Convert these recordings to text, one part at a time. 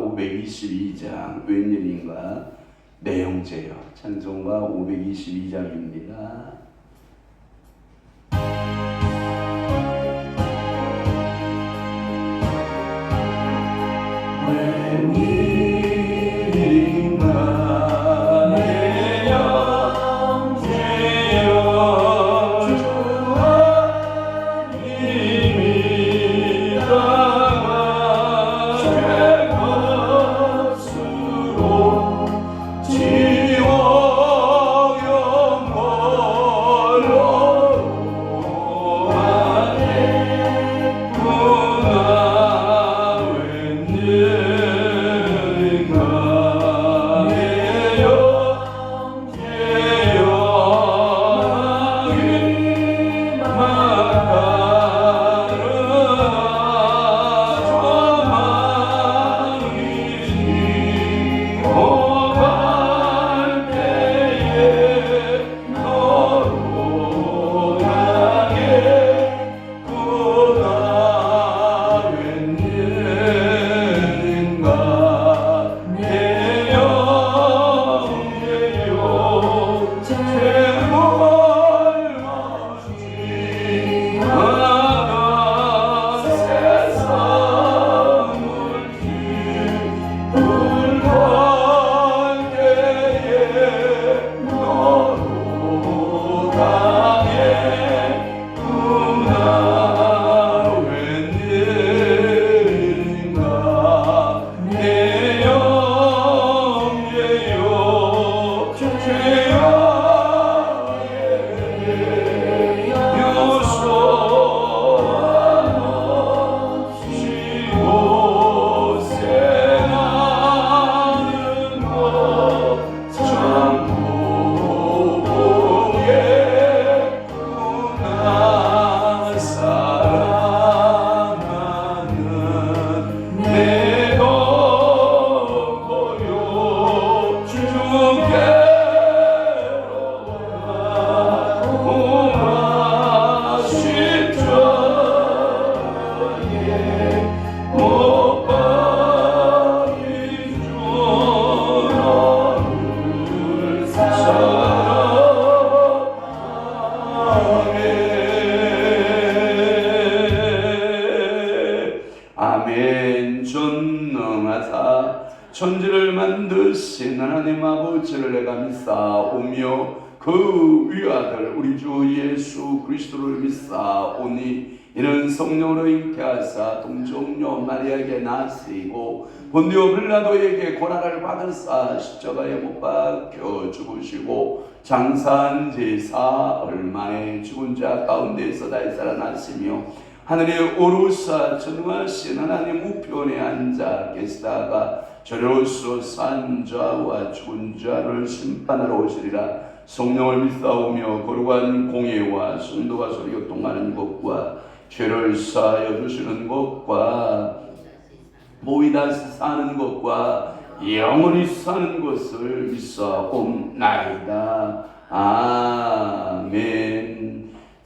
522장 웬일인가 내용제요. 찬송가 522장입니다. 아멘. 전능하사 천지를 만드신 하나님 아버지를 내가 믿사오며 그 위아들 우리 주 예수 그리스도를 믿사오니 이는 성령으로 잉태하사 동정녀 마리아에게 나시고 본디오 빌라도에게 고난을 받으사 십자가에 못 박혀 죽으시고 장사한 지 사흘 만에 죽은 자 가운데서 다시 살아나시며 하늘에 오르사 전능하신 하나님 우편에 앉아 계시다가 저로서 산 자와 죽은 자를 심판하러 오시리라. 성령을 믿사오며 거룩한 공예와 순도가 소리 교통하는 것과 죄를 사하여 주시는 것과 모이다 사는 것과 영원히 사는 것을 믿사옵나이다. 아멘.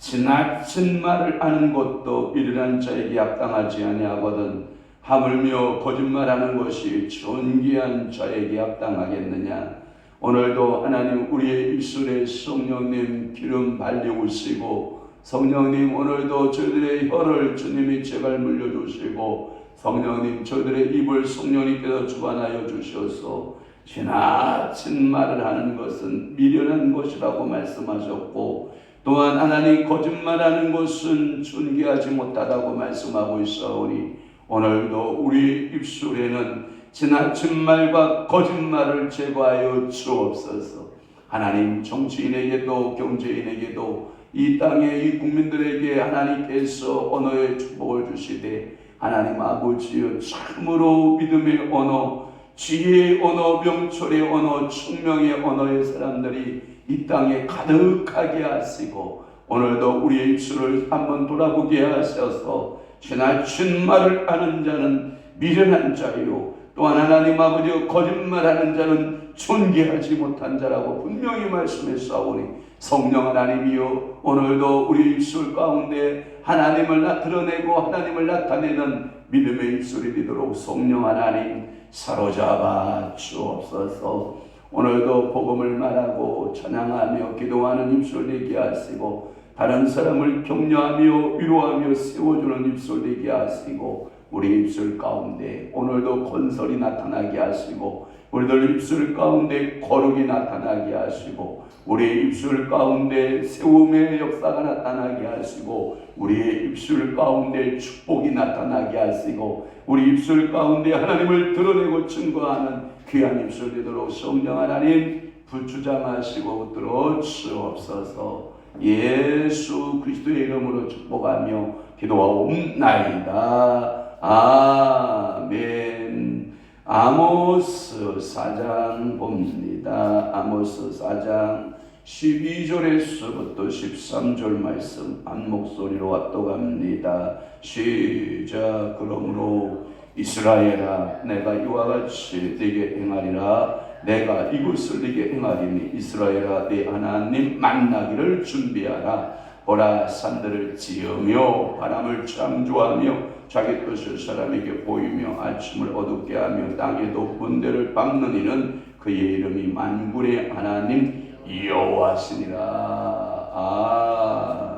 지나친 말을 하는 것도 미련한 자에게 합당하지 아니하거든 하물며 거짓말하는 것이 존귀한 자에게 합당하겠느냐. 오늘도 하나님 우리의 입술에 성령님 기름 발리우시고 성령님 오늘도 저희들의 혀를 주님이 제발 물려주시고 성령님 저희들의 입을 성령님께서 주관하여 주셔서 지나친 말을 하는 것은 미련한 것이라고 말씀하셨고 또한 하나님 거짓말하는 것은 존귀하지 못하다고 말씀하고 있사오니 오늘도 우리 입술에는 지나친 말과 거짓말을 제거하여 주옵소서. 하나님 정치인에게도 경제인에게도 이 땅의 이 국민들에게 하나님께서 언어의 축복을 주시되 하나님 아버지여 참으로 믿음의 언어, 지혜의 언어, 명철의 언어, 총명의 언어의 사람들이 이 땅에 가득하게 하시고 오늘도 우리의 입술을 한번 돌아보게 하셔서 지나친 말을 하는 자는 미련한 자요 또한 하나님 아버지여 거짓말하는 자는 존귀하지 못한 자라고 분명히 말씀했사오니 성령 하나님이여 오늘도 우리 입술 가운데 하나님을 드러내고 하나님을 나타내는 믿음의 입술이 되도록 성령 하나님 사로잡아 주옵소서. 오늘도 복음을 말하고 찬양하며 기도하는 입술 되게 하시고 다른 사람을 격려하며 위로하며 세워주는 입술 되게 하시고 우리 입술 가운데 오늘도 건설이 나타나게 하시고 우리들 입술 가운데 거룩이 나타나게 하시고 우리의 입술 가운데 세움의 역사가 나타나게 하시고 우리의 입술 가운데 축복이 나타나게 하시고 우리 입술 가운데 하나님을 드러내고 증거하는 귀한 입술 되도록 성령 하나님 부추장하시고 붙들어 주옵소서. 예수 그리스도의 이름으로 축복하며 기도하옵나이다. 아멘. 아모스 4장 봅니다. 아모스 4장 12절에서부터 13절 말씀 한 목소리로 합독합니다. 시작. 그러므로 이스라엘아 내가 이와 같이 네게 행하리라. 내가 이것을 네게 행하리니 이스라엘아 네 하나님 만나기를 준비하라. 보라 산들을 지으며 바람을 창조하며 자기 뜻을 사람에게 보이며 아침을 어둡게 하며 땅의 높은 데를 밟는 이는 그의 이름이 만군의 하나님 여호와시니라.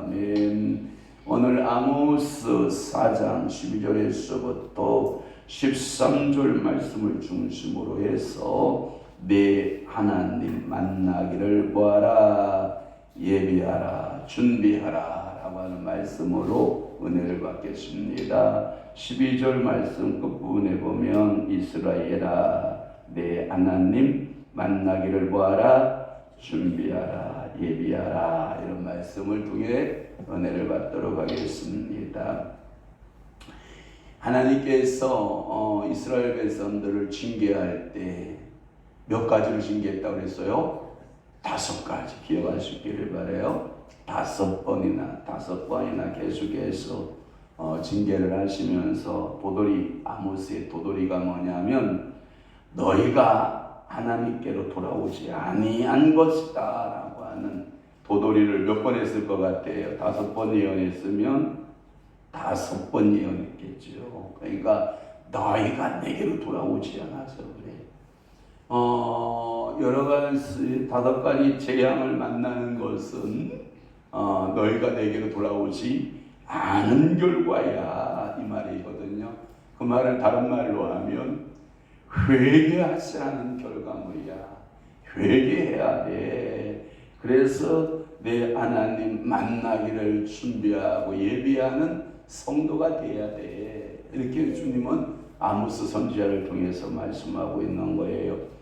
아멘. 오늘 아모스 4장 12절에서부터 13절 말씀을 중심으로 해서 내 하나님 만나기를 구하라, 예비하라, 준비하라 라고 하는 말씀으로 은혜를 받겠습니다. 12절 말씀 끝부분에 보면 이스라엘아 내 하나님 만나기를 구하라, 준비하라, 예비하라 이런 말씀을 통해 은혜를 받도록 하겠습니다. 하나님께서 이스라엘 백성들을 징계할 때 몇 가지를 징계했다고 그랬어요? 5가지 기억하시기를 바라요. 5번이나 계속해서 징계를 하시면서 아모스의 도돌이가 뭐냐면 너희가 하나님께로 돌아오지 아니한 것이다 라고 하는 도돌이를 몇 번 했을 것 같아요? 5번 예언했으면 5번 예언했겠죠. 그러니까 너희가 내게로 돌아오지 않아서 그래. 여러 가지 5가지 재앙을 만나는 것은 너희가 내게로 돌아오지 않은 결과야 이 말이거든요. 그 말을 다른 말로 하면 회개하지 않은 결과물이야. 회개해야 돼. 그래서 내 하나님 만나기를 준비하고 예비하는 성도가 돼야 돼. 이렇게 주님은 아모스 선지자를 통해서 말씀하고 있는 거예요.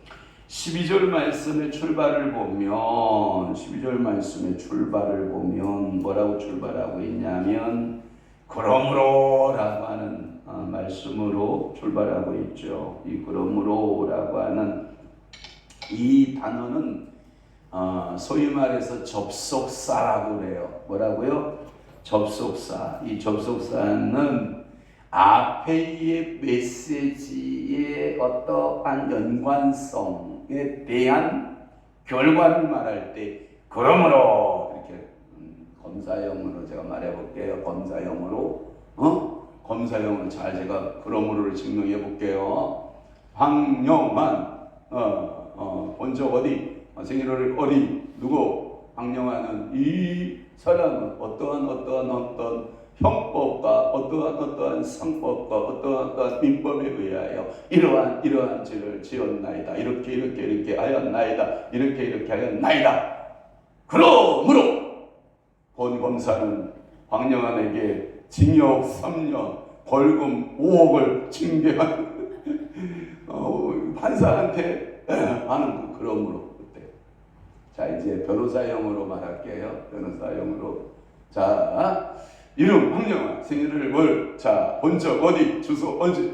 12절 말씀의 출발을 보면 뭐라고 출발하고 있냐면 그러므로 라고 하는 말씀으로 출발하고 있죠. 이 그러므로 라고 하는 이 단어는 소위 말해서 접속사라고 그래요. 뭐라고요? 접속사. 이 접속사는 앞에의 메시지의 어떠한 연관성에 대한 결과를 말할 때 그러므로 이렇게 검사형으로 제가 말해볼게요. 검사형으로 잘 제가 그러므로를 증명해 볼게요. 황영환 본 적 어디? 생일을 어디? 누구? 황영환은 이 사람은 어떠한 형법과 어떠한 상법과 어떠한 민법에 의하여 이러한 죄를 지었나이다. 이렇게 하였나이다. 이렇게 하였나이다. 그러므로 본 검사는 황영환에게 징역 3년, 벌금 5억을 징계한 판사한테 하는 그러므로 그때. 자 이제 변호사형으로 말할게요. 자 이름 황영환, 생일을 자 본적 어디, 주소 언제.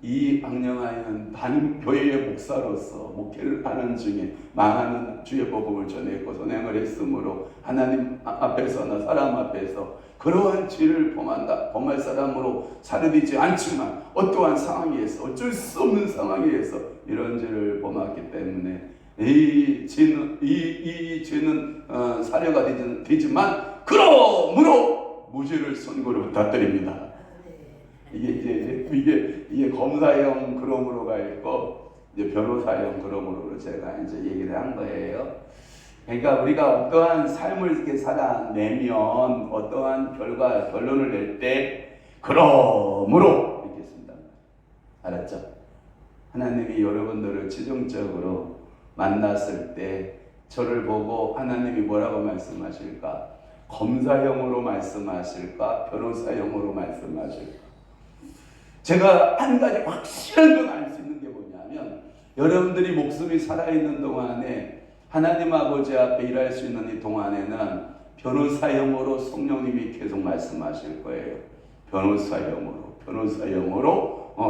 이 황영환은 단 교회의 목사로서 목회를 하는 중에 망하는 주의 복음을 전했고 선행을 했으므로 하나님 앞에서나 사람 앞에서 그러한 죄를 범할 사람으로 사려지지 않지만 어떠한 상황에서 어쩔 수 없는 상황에서 이런 죄를 범했기 때문에 이 죄는 사려가 되지만 그러므로 무죄를 선고를 부탁드립니다. 이게 검사형 그럼으로가 있고 이제 변호사형 그럼으로 제가 이제 얘기를 한 거예요. 그러니까 우리가 어떠한 삶을 이렇게 살아내면 어떠한 결론을 낼 때 그러므로 이렇게 씁니다. 알았죠? 하나님이 여러분들을 최종적으로 만났을 때 저를 보고 하나님이 뭐라고 말씀하실까? 검사형으로 말씀하실까? 변호사형으로 말씀하실까? 제가 한 가지 확실한 건 알 수 있는 게 뭐냐면 여러분들이 목숨이 살아있는 동안에 하나님 아버지 앞에 일할 수 있는 이 동안에는 변호사형으로 성령님이 계속 말씀하실 거예요. 변호사형으로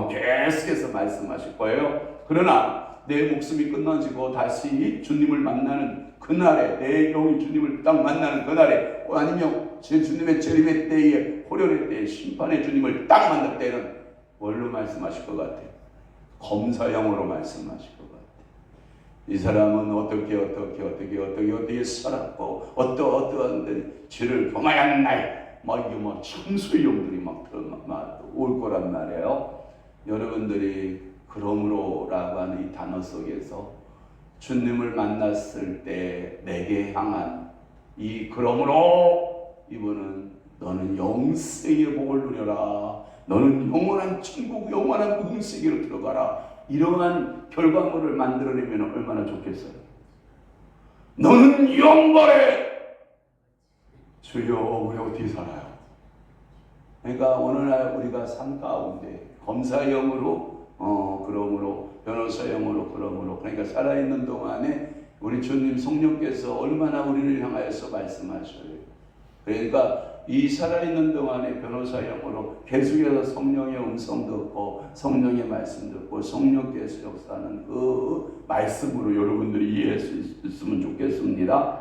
계속해서 말씀하실 거예요. 그러나 내 목숨이 끝나지고 다시 주님을 만나는 그날에 내 영이 주님을 딱 만나는 그날에 아니면 제 주님의 재림의 때에 호련의 때에 심판의 주님을 딱 만날 때는 뭘로 말씀하실 것 같아요? 검사형으로 말씀하실 것 같아요. 이 사람은 어떻게 살았고 어떠한 죄를 범하였나요? 이게 참수의 영들이 올 거란 말이에요. 여러분들이 그러므로라고 하는 이 단어 속에서 주님을 만났을 때 내게 향한 이 그러므로 이분은 너는 영생의 복을 누려라. 너는 영원한 천국, 영원한 무궁 세계로 들어가라. 이러한 결과물을 만들어내면 얼마나 좋겠어요. 너는 영벌에 주여 우리 어떻게 살아요? 그러니까 오늘날 우리가 삶 가운데 검사형으로 그러므로 변호사형으로 그러므로 그러니까 살아있는 동안에 우리 주님 성령께서 얼마나 우리를 향하여서 말씀하셔요. 그러니까 이 살아있는 동안에 변호사형으로 계속해서 성령의 음성 듣고 성령의 말씀 듣고 성령께서 역사하는 그 말씀으로 여러분들이 이해할 수 있으면 좋겠습니다.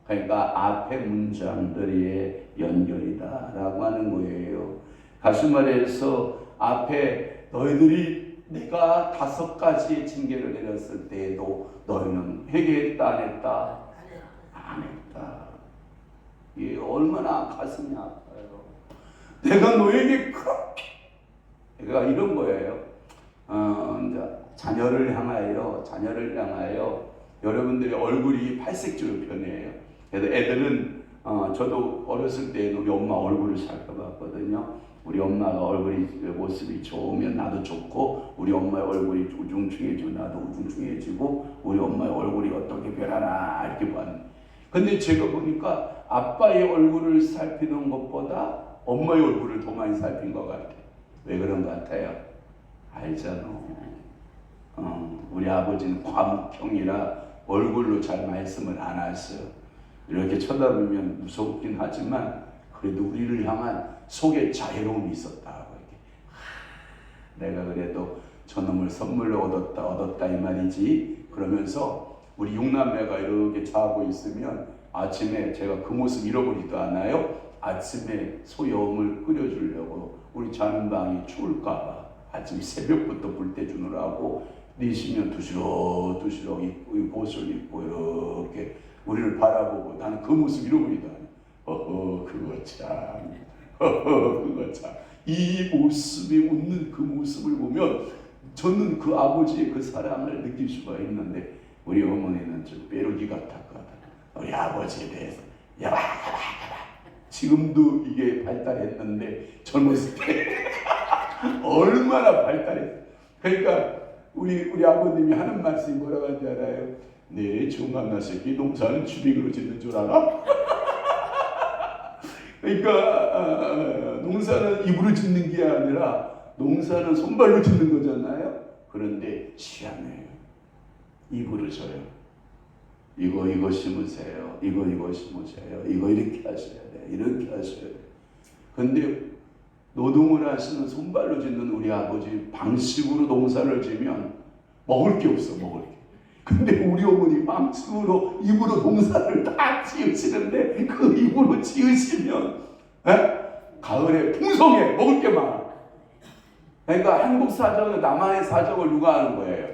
그러니까 앞에 문장들의 연결이다 라고 하는 거예요. 다시 말해서 앞에 너희들이 내가 5가지의 징계를 내렸을 때에도 너희는 회개했다 안 했다? 안 했다. 이게 얼마나 가슴이 아파요. 내가 너에게 그렇게 내가 이런 거예요. 자녀를 향하여 여러분들의 얼굴이 팔색조로 변해요. 그래서 애들은 저도 어렸을 때 우리 엄마 얼굴을 살펴봤거든요. 우리 엄마가 얼굴이 모습이 좋으면 나도 좋고 우리 엄마의 얼굴이 우중충해지고 나도 우중충해지고 우리 엄마의 얼굴이 어떻게 변하나 이렇게 봤는데 근데 제가 보니까 아빠의 얼굴을 살피는 것보다 엄마의 얼굴을 더 많이 살핀 것 같아요. 왜 그런 것 같아요? 알잖아. 우리 아버지는 과묵형이라 얼굴로 잘 말씀을 안 하셔요. 이렇게 쳐다보면 무섭긴 하지만 그래도 우리를 향한 속에 자애로움이 있었다고 이렇게. 내가 그래도 저놈을 선물로 얻었다 이 말이지. 그러면서 우리 6남매가 이렇게 자고 있으면 아침에 제가 그 모습 잃어버리지도 않아요. 아침에 소염을 끓여주려고 우리 자는 방이 추울까봐 아침 새벽부터 불 때 주느라고 4시면 두시럭 입고 옷을 입고 이렇게 우리를 바라보고 나는 그 모습 잃어버리다. 그거 참. 이 모습이 웃는 그 모습을 보면 저는 그 아버지의 그 사랑을 느낄 수가 있는데 우리 어머니는 좀 빼르기 같았거든. 우리 아버지에 대해서 야바. 지금도 이게 발달했는데 젊었을 때 얼마나 발달했어. 그러니까 우리 아버님이 하는 말씀이 뭐라고 하는지 알아요? 네, 정한나 새끼 농사는 주빙으로 짓는 줄 알아? 그러니까 농사는 입으로 짓는 게 아니라 농사는 손발로 짓는 거잖아요. 그런데 희한해요. 입으로 져요. 이거 심으세요. 이거 심으세요. 이거 이렇게 하셔야 돼. 이렇게 하셔야 돼. 근데 노동을 하시는 손발로 짓는 우리 아버지 방식으로 농사를 지면 먹을 게 없어. 근데 우리 어머니 방식으로 입으로 농사를 다 지으시는데 그 입으로 지으시면 가을에 풍성해. 먹을 게 많아. 그러니까 한국 사정은 남한의 사정을 누가 아는 거예요?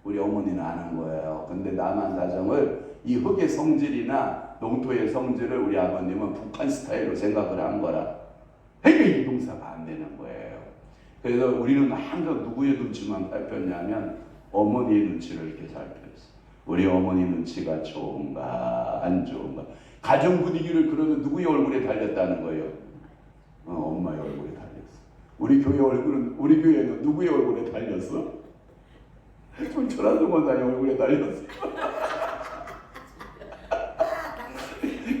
우리 어머니는 아는 거예요. 근데 남한 사정을 이 흙의 성질이나 농토의 성질을 우리 아버님은 북한 스타일로 생각을 한 거라. 그러니까 이 농사가 안 되는 거예요. 그래서 우리는 항상 누구의 눈치만 살폈냐면 어머니의 눈치를 이렇게 살폈어. 우리 어머니 눈치가 좋은가 안 좋은가. 가정 분위기를 그러면 누구의 얼굴에 달렸다는 거예요? 엄마의 얼굴에 달렸어. 우리 교회는 누구의 얼굴에 달렸어? 좀 전화도 원사님 얼굴에 달렸어.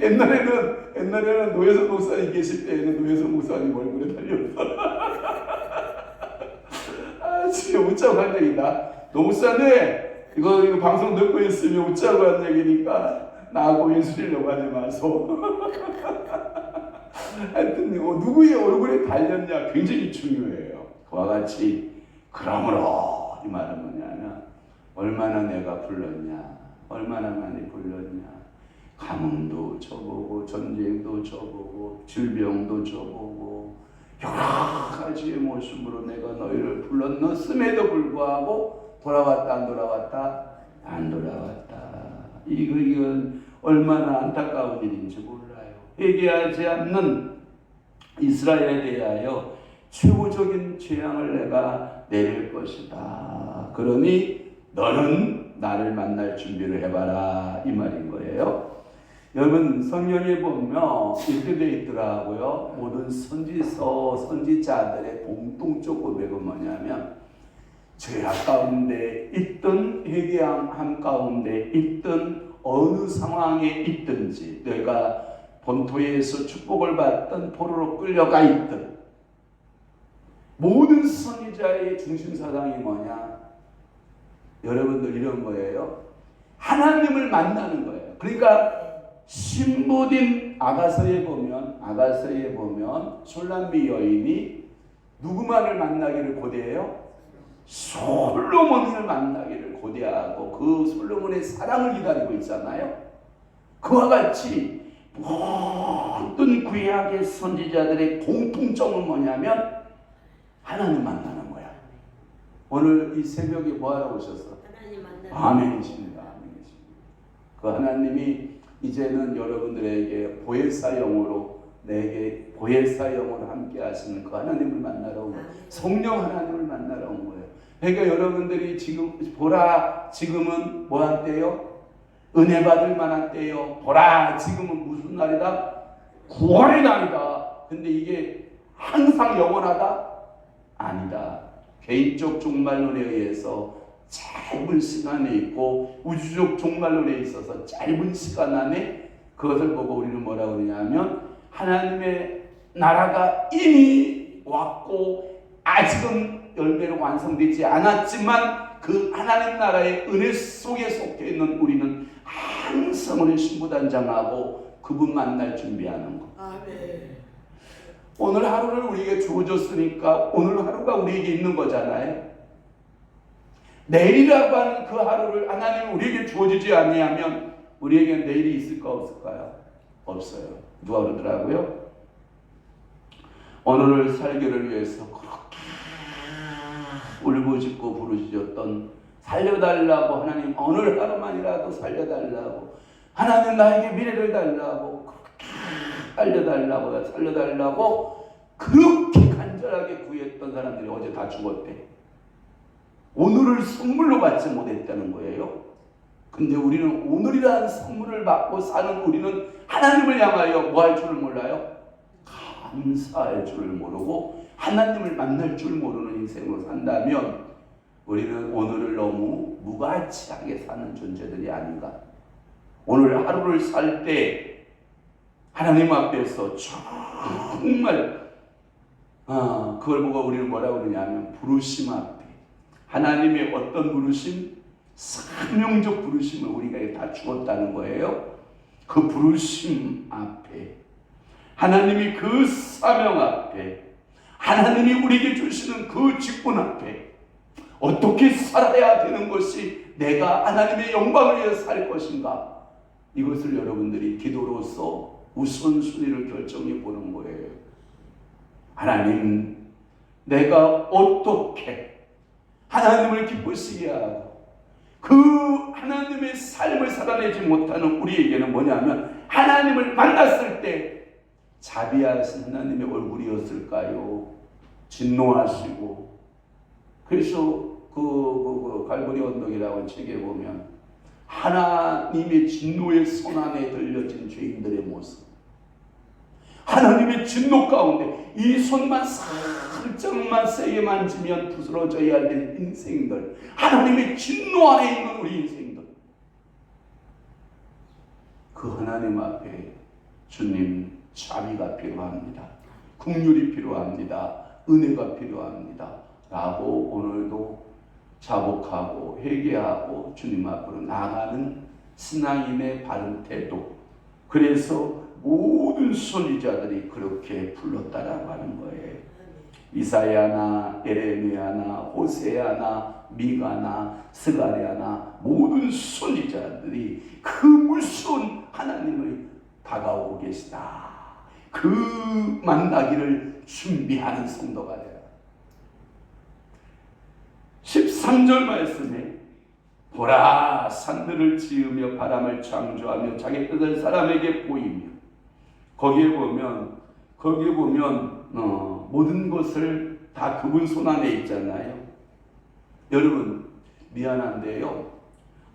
옛날에는 노혜선 목사님 계실 때에는 노혜선 목사님 얼굴에 달렸어. 진짜 웃자고 한 얘기다. 노 목사님 이거 방송 듣고 있으면 웃자고 한 얘기니까 나하고 인수리려고 하지 마소. 하여튼 누구의 얼굴에 달렸냐 굉장히 중요해요. 그와 같이 그러므로 이 말은 뭐냐면 얼마나 내가 불렀냐, 얼마나 많이 불렀냐. 가뭄도 줘보고 전쟁도 줘보고 질병도 줘보고 여러 가지의 모습으로 내가 너희를 불렀음에도 불구하고 돌아왔다 안 돌아왔다? 안 돌아왔다. 이건 얼마나 안타까운 일인지 몰라요. 회개하지 않는 이스라엘에 대하여 최후적인 재앙을 내가 내릴 것이다. 그러니 너는 나를 만날 준비를 해봐라 이 말인 거예요. 여러분 성경에 보면 이렇게 되어 있더라고요. 모든 선지자들의 공통적 고백은 뭐냐면 죄악 가운데 있든 회개함 가운데 있든 어느 상황에 있든지 내가 본토에서 축복을 받든 포로로 끌려가 있든 모든 선지자의 중심사상이 뭐냐? 여러분들 이런 거예요. 하나님을 만나는 거예요. 그러니까 신부인 아가서에 보면 술람비 여인이 누구만을 만나기를 고대해요? 솔로몬을 만나기를 고대하고 그 솔로몬의 사랑을 기다리고 있잖아요. 그와 같이 모든 구약의 선지자들의 공통점은 뭐냐면 하나님 만나는 거야. 오늘 이 새벽에 뭐하러 오셨어? 하나님 만나는 아멘이십니다. 그 하나님이 이제는 여러분들에게 보혜사형으로 내게 보혜사형으로 함께 하시는 그 하나님을 만나러 온 거예요. 성령 하나님을 만나러 온 거예요. 그러니까 여러분들이 지금 보라 지금은 뭐 한때요? 은혜 받을 만한 때요. 보라 지금은 무슨 날이다? 구원의 날이다. 근데 이게 항상 영원하다? 아니다. 개인적 종말론에 의해서 짧은 시간에 있고 우주적 종말론에 있어서 짧은 시간 안에 그것을 보고 우리는 뭐라고 그러냐면 하나님의 나라가 이미 왔고 아직은 열매로 완성되지 않았지만 그 하나님 나라의 은혜 속에 속해 있는 우리는 항상 우리 신부단장하고 그분 만날 준비하는 거. 아멘. 오늘 하루를 우리에게 주어졌으니까 오늘 하루가 우리에게 있는 거잖아요. 내일이라고 하는 그 하루를 하나님이 우리에게 주어지지 아니하면 우리에게 내일이 있을까 없을까요? 없어요. 누가 그러더라고요? 오늘을 살기를 위해서 그렇게 울부짖고 부르짖었던 살려달라고 하나님 오늘 하루만이라도 살려달라고 하나님 나에게 미래를 달라고 그렇게 살려달라고 그렇게 간절하게 구했던 사람들이 어제 다 죽었대. 오늘을 선물로 받지 못했다는 거예요. 근데 우리는 오늘이라는 선물을 받고 사는 우리는 하나님을 향하여 뭐 할 줄을 몰라요? 감사할 줄을 모르고 하나님을 만날 줄 모르는 인생으로 산다면 우리는 오늘을 너무 무가치하게 사는 존재들이 아닌가. 오늘 하루를 살 때 하나님 앞에서 정말 그걸 보고 우리는 뭐라고 그러냐면 부르심 앞에 하나님의 어떤 부르심? 사명적 부르심을 우리가 다 주었다는 거예요. 그 부르심 앞에 하나님이 그 사명 앞에 하나님이 우리에게 주시는 그 직분 앞에 어떻게 살아야 되는 것이 내가 하나님의 영광을 위해서 살 것인가? 이것을 여러분들이 기도로서 우선순위를 결정해 보는 거예요. 하나님, 내가 어떻게 하나님을 기쁘시게 하고 그 하나님의 삶을 살아내지 못하는 우리에게는 뭐냐면 하나님을 만났을 때 자비하신 하나님의 얼굴이었을까요? 진노하시고, 그래서 그 갈보리 언덕이라고 책에 보면 하나님의 진노의 손안에 들려진 죄인들의 모습, 하나님의 진노 가운데 이 손만 살짝만 세게 만지면 부스러져야 될 인생들, 하나님의 진노 안에 있는 우리 인생들, 그 하나님 앞에 주님 자비가 필요합니다. 긍휼이 필요합니다. 은혜가 필요합니다. 라고 오늘도 자복하고 회개하고 주님 앞으로 나가는 신앙인의 바른 태도, 그래서 모든 선지자들이 그렇게 불렀다라고 하는 거예요. 이사야나 에레미야나 호세아나 미가나 스가랴나 모든 선지자들이 그 무서운 하나님을 다가오고 계시다, 그 만나기를 준비하는 성도가 되라. 13절 말씀에 보라, 산들을 지으며 바람을 창조하며 자기 뜻을 사람에게 보이며, 거기에 보면 모든 것을 다 그분 손 안에 있잖아요. 여러분 미안한데요,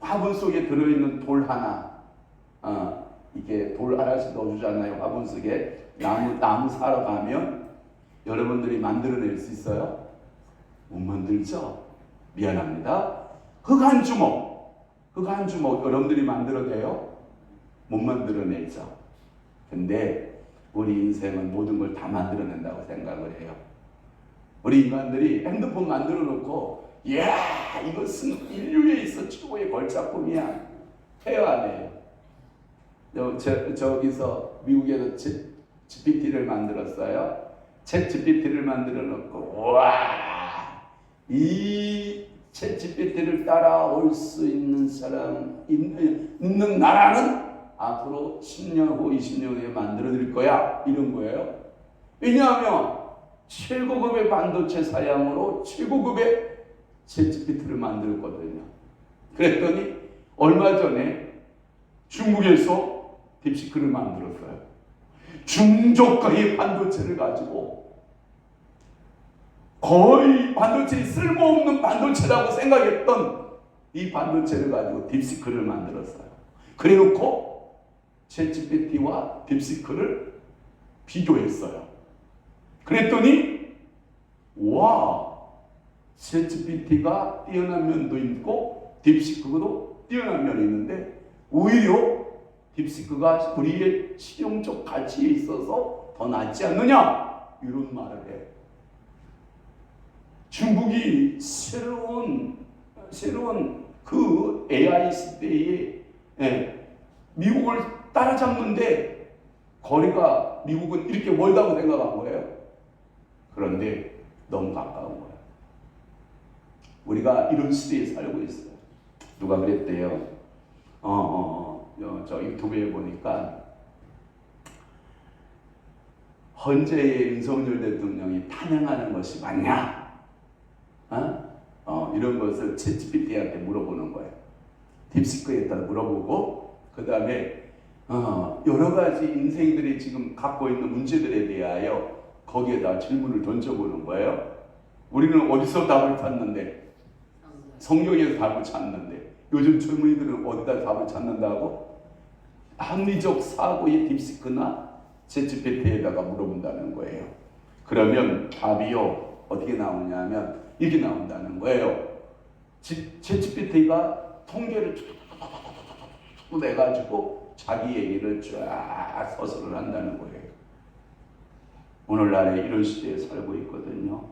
화분 속에 들어있는 돌 하나, 이게 돌 하나씩 넣어주잖아요. 화분 속에 나무 사러 가면 여러분들이 만들어낼 수 있어요? 못 만들죠? 미안합니다. 흙 한 주먹 여러분들이 만들어내요? 못 만들어내죠. 근데 우리 인생은 모든 걸 다 만들어낸다고 생각을 해요. 우리 인간들이 핸드폰 만들어 놓고, 이야, 이것은 인류에 있어 최고의 걸작품이야, 해요 안 해요? 저기서 미국에서 GPT를 만들었어요. 챗 GPT를 만들어 놓고, 와, 이 챗 GPT를 따라올 수 있는 사람 있는 나라는 앞으로 10년 후 20년 후에 만들어 드릴 거야, 이런 거예요. 왜냐하면 최고급의 반도체 사양으로 최고급의 챗 GPT를 만들었거든요. 그랬더니 얼마 전에 중국에서 딥시크를 만들었어요. 중저가의 반도체를 가지고, 거의 반도체에 쓸모없는 반도체라고 생각했던 이 반도체를 가지고 딥시크를 만들었어요. 그래놓고 챗GPT와 딥시크를 비교했어요. 그랬더니 와, 챗GPT가 뛰어난 면도 있고 딥시크도 뛰어난 면이 있는데 오히려 딥시크가 우리의 실용적 가치에 있어서 더 낫지 않느냐, 이런 말을 해. 중국이 새로운 그 AI 시대에 미국을 따라잡는데 거리가 미국은 이렇게 멀다고 생각한 거예요. 그런데 너무 가까운 거예요. 우리가 이런 시대에 살고 있어요. 누가 그랬대요. 저 유튜브에 보니까 헌재의 윤석열 대통령이 탄핵하는 것이 맞냐? 이런 것을 챗GPT한테 물어보는 거예요. 딥시크에다 물어보고, 그 다음에 여러 가지 인생들이 지금 갖고 있는 문제들에 대하여 거기에다 질문을 던져보는 거예요. 우리는 어디서 답을 찾는데? 성경에서 답을 찾는데, 요즘 젊은이들은 어디다 답을 찾는다고? 합리적 사고의 딥시크나 챗GPT에다가 물어본다는 거예요. 그러면 답이요, 어떻게 나오냐면 이렇게 나온다는 거예요. 챗GPT가 통계를 쭉 내가지고 자기 얘기를 쫙 서술을 한다는 거예요. 오늘날에 이런 시대에 살고 있거든요.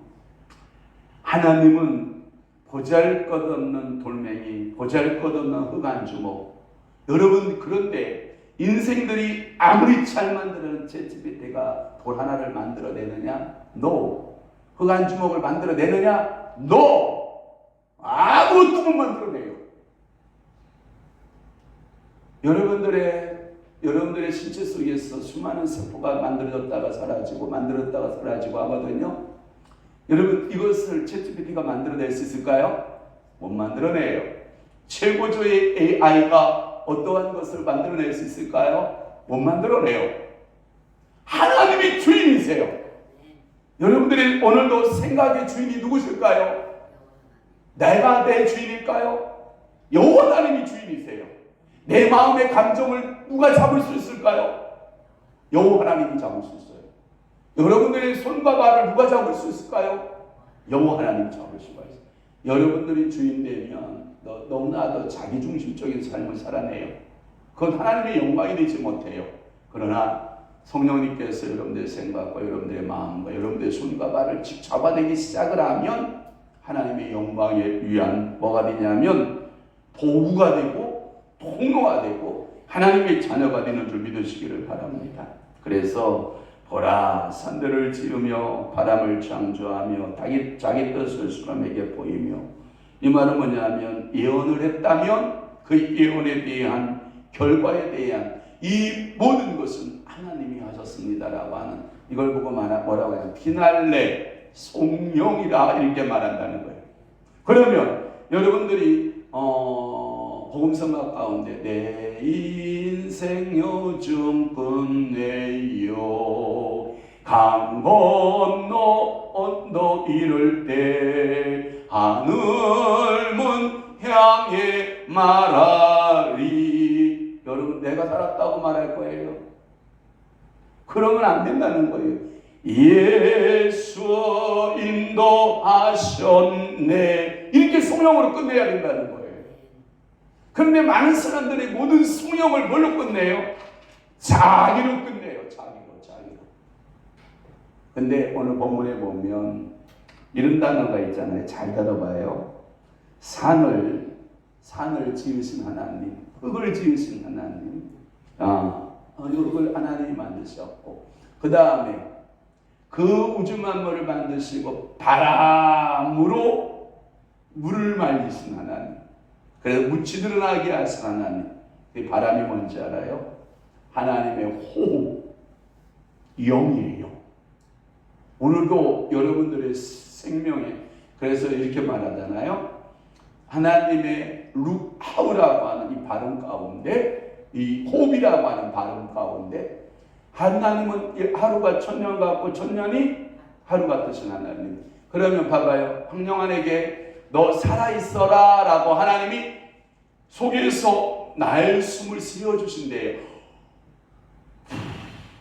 하나님은 보잘것없는 돌멩이, 보잘것없는 흙 한 주먹. 여러분, 그런데 인생들이 아무리 잘 만드는 챗GPT가 돌 하나를 만들어내느냐? No. 흙 한 주먹을 만들어내느냐? No. 아무것도 못 만들어내요. 여러분들의 신체 속에서 수많은 세포가 만들어졌다가 사라지고 하거든요. 여러분, 이것을 챗GPT가 만들어낼 수 있을까요? 못 만들어내요. 최고조의 AI가 어떠한 것을 만들어낼 수 있을까요? 못 만들어내요. 하나님이 주인이세요. 여러분들이 오늘도 생각의 주인이 누구실까요? 내가 내 주인일까요? 여호와 하나님이 주인이세요. 내 마음의 감정을 누가 잡을 수 있을까요? 여호와 하나님이 잡을 수 있어요. 여러분들의 손과 발을 누가 잡을 수 있을까요? 여호와 하나님이 잡을 수가 있어요. 여러분들이 주인 되면 너무나도 자기중심적인 삶을 살아내요. 그건 하나님의 영광이 되지 못해요. 그러나 성령님께서 여러분들의 생각과 여러분들의 마음과 여러분들의 손과 발을 잡아내기 시작을 하면 하나님의 영광에 위한 뭐가 되냐면 도구가 되고 통로가 되고 하나님의 자녀가 되는 줄 믿으시기를 바랍니다. 그래서 보라 산들을 지으며 바람을 창조하며 자기 뜻을 사람에게 보이며, 이 말은 뭐냐면 예언을 했다면 그 예언에 대한 결과에 대한 이 모든 것은 하나님이 하셨습니다라고 하는, 이걸 보고 뭐라고 해요? 피날레 성령이라 이렇게 말한다는 거예요. 그러면 여러분들이 복음성가 가운데 내 인생 요즘 끝내요 강 건너 언덕 이를 때 하늘문 향해 말하리. 여러분 내가 살았다고 말할 거예요. 그러면 안 된다는 거예요. 예수 인도하셨네 이렇게 성령으로 끝내야 된다는 거예요. 그런데 많은 사람들이 모든 성령을 뭘로 끝내요? 자기로 끝내요. 자기로. 근데 오늘 본문에 보면 이런 단어가 있잖아요. 잘 들어봐요. 산을 지으신 하나님, 흙을 지으신 하나님, 흙을 하나님이 만드셨고, 그 다음에 그 우주 만물을 만드시고 바람으로 물을 말리신 하나님, 그래서 무치 드러나게 하신 하나님. 그 바람이 뭔지 알아요? 하나님의 호흡, 영이에요. 오늘도 여러분들의 생명에, 그래서 이렇게 말하잖아요. 하나님의 루하우라고 하는 이 발음 가운데, 이 호흡이라고 하는 발음 가운데, 하나님은 하루가 천년 같고 천년이 하루 같으신 하나님. 그러면 봐봐요. 황영환에게 너 살아있어라 라고 하나님이 속에서 날 숨을 쉬어주신대요.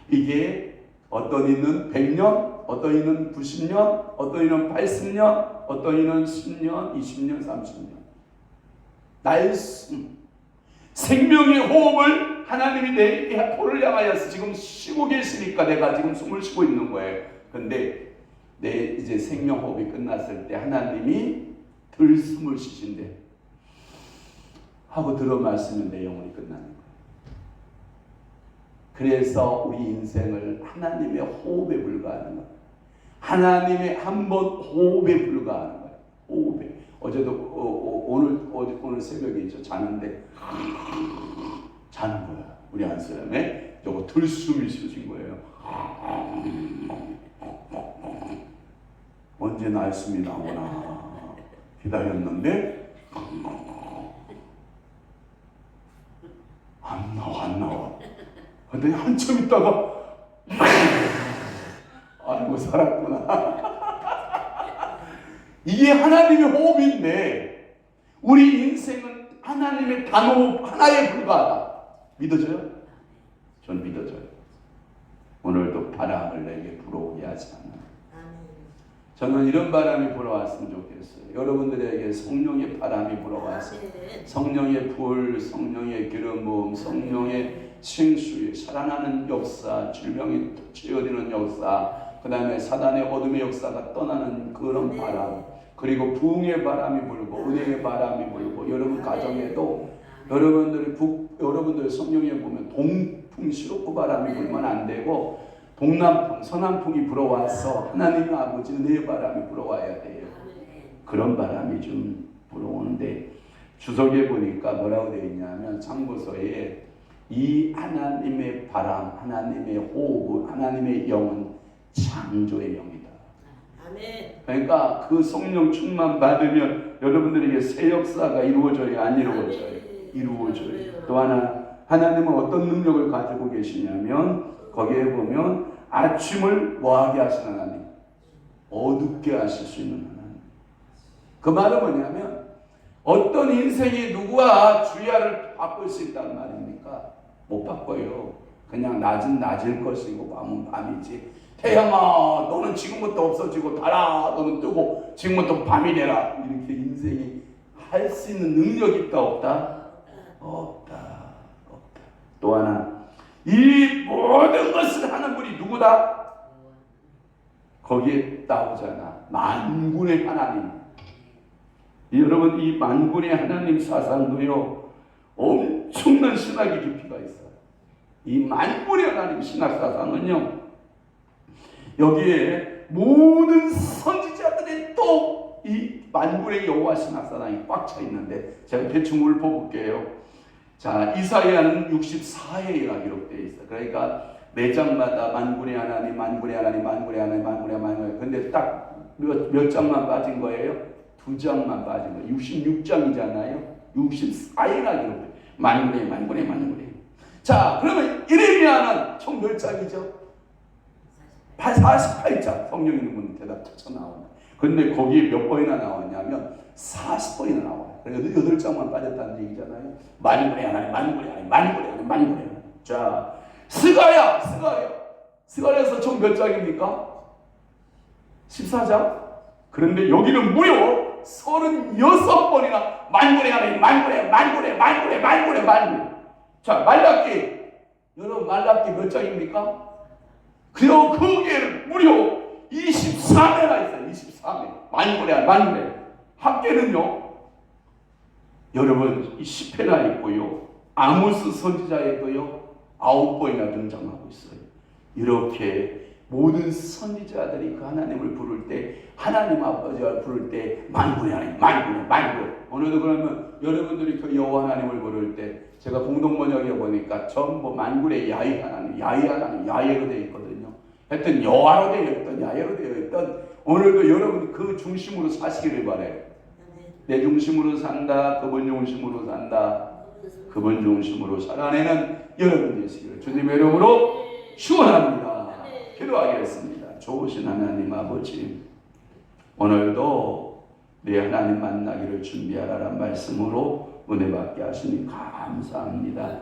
이게 어떤 이는 100년, 어떤 이는 90년, 어떤 이는 80년, 어떤 이는 10년, 20년, 30년. 날 숨. 생명의 호흡을 하나님이 내 코를 향하여서 지금 쉬고 계시니까 내가 지금 숨을 쉬고 있는 거예요. 근데 내 이제 생명 호흡이 끝났을 때 하나님이 들숨을 쉬신대. 하고 들어 마시면 내 영혼이 끝나는 거예요. 그래서 우리 인생을 하나님의 호흡에 불과하는 거예요. 하나님의 한 번 호흡에 불과하는 거예요. 호흡에. 어제도 오늘 새벽에 있죠. 자는데 자는 거야. 우리 한 사람에 저거 들숨이 쉬신 거예요. 언제 날숨이 나오나 기다렸는데 안 나와. 근데 한참 있다가 아이고 살았구나. 이게 하나님의 호흡인데 우리 인생은 하나님의 단호흡 하나에 불과하다. 믿어져요? 전 믿어져요. 오늘도 바람을 내게 불어오게 하지 않아. 저는 이런 바람이 불어왔으면 좋겠어요. 여러분들에게 성령의 바람이 불어와서 성령의 불, 성령의 기름 부음, 성령의 칭수, 살아나는 역사, 질병이 치유되는 역사, 그 다음에 사단의 어둠의 역사가 떠나는 그런 바람, 그리고 부흥의 바람이 불고 은혜의 바람이 불고, 여러분 가정에도 여러분들 성령에 보면 동풍 시로프 바람이 불면 안 되고 동남풍, 서남풍이 불어와서 하나님 아버지 은혜의 바람이 불어와야 돼요. 그런 바람이 좀 불어오는데 주석에 보니까 뭐라고 되어 있냐면 참고서에 이 하나님의 바람, 하나님의 호흡, 하나님의 영은 창조의 영이다. 그러니까 그 성령 충만 받으면 여러분들에게 새 역사가 이루어져요? 안 이루어져요? 이루어져요. 또 하나님은 어떤 능력을 가지고 계시냐면 거기에 보면 아침을 뭐하게 하시는 하나님? 어둡게 하실 수 있는 하나님. 그 말은 뭐냐면 어떤 인생이 누구와 주야를 바꿀 수 있다는 말입니까? 못 바꿔요. 그냥 낮은 낮일 것이고 밤은 밤이지. 태양아 너는 지금부터 없어지고 달아 너는 뜨고 지금부터 밤이 되라. 이렇게 인생이 할 수 있는 능력이 있다 없다? 없다. 또 하나 이 모든 것을 하는 분이 누구다? 거기에 나오잖아. 만군의 하나님. 여러분 이 만군의 하나님 사상도요 엄청난 신학의 깊이가 있어요. 이 만군의 하나님 신학 사상은요 여기에 모든 선지자들이 또 이 만군의 여호와 신학 사상이 꽉 차 있는데 제가 대충 읊어볼게요. 자, 이사야는 64회가 기록되어 있어요. 그러니까 매 장마다 만군의 하나님, 만군의 하나님, 만군의 하나님, 만군의 하나님. 근데 딱 몇 장만 빠진 거예요? 2장만 빠진 거예요. 66장이잖아요. 64회가 기록돼요. 만군의. 자, 그러면 이레미야는 총 몇 장이죠? 48장. 성령 있는 분 대답 터쳐 나옵니다. 근데 거기에 몇 번이나 나왔냐면 40번이나 나와요. 그러니까 8장만 빠졌다는 얘기잖아요. 만군의 하나님. 자, 스가랴에서 총 몇 장입니까? 14장? 그런데 여기는 무려 36번이나 만군의 하나님, 만군의. 자, 말라기. 여러분, 말라기 몇 장입니까? 거기에 무려 23회나 있어요. 23회. 만군의. 학계는요, 여러분, 10회나 있고요. 아모스 선지자에도요, 9번이나 등장하고 있어요. 이렇게 모든 선지자들이 그 하나님을 부를 때, 하나님 아버지를 부를 때, 만군의 하나님. 오늘도 그러면 여러분들이 그 여호와 하나님을 부를 때, 제가 공동번역에 보니까 전부 만군의 야훼 하나님, 야훼로 되어 있거든요. 하여튼 여호와로 되어 있던, 야훼로 되어 있던, 오늘도 여러분 그 중심으로 사시기를 바래요. 내 중심으로 산다, 그분 중심으로 산다, 그분 중심으로 살아내는 여러분 되시기를 주님의 이름으로 축원합니다. 기도하겠습니다. 좋으신 하나님 아버지, 오늘도 내 하나님 만나기를 준비하라는 말씀으로 은혜 받게 하시니 감사합니다.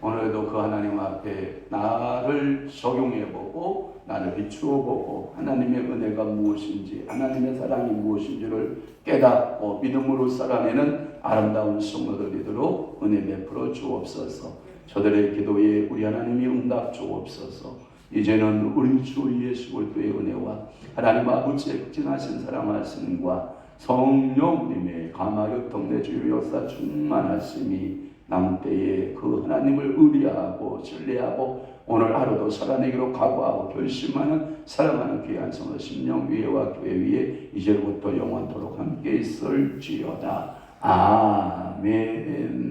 오늘도 그 하나님 앞에 나를 적용해보고 나를 비추어보고 하나님의 은혜가 무엇인지 하나님의 사랑이 무엇인지를 깨닫고 믿음으로 살아내는 아름다운 성도들 되도록 은혜 베풀어 주옵소서. 저들의 기도에 우리 하나님이 응답 주옵소서. 이제는 우리 주 예수 그리스도의 은혜와 하나님 아버지의 극진하신 사랑하심과 성령님의 감화력통 내주의 역사 충만하심이 남은 때에 그 하나님을 의리하고 신뢰하고 오늘 하루도 살아내기로 각오하고 결심하는 사랑하는 귀한 성도 심령 위에와 교회 위에 이제부터 영원토록 함께 있을지어다. 아멘.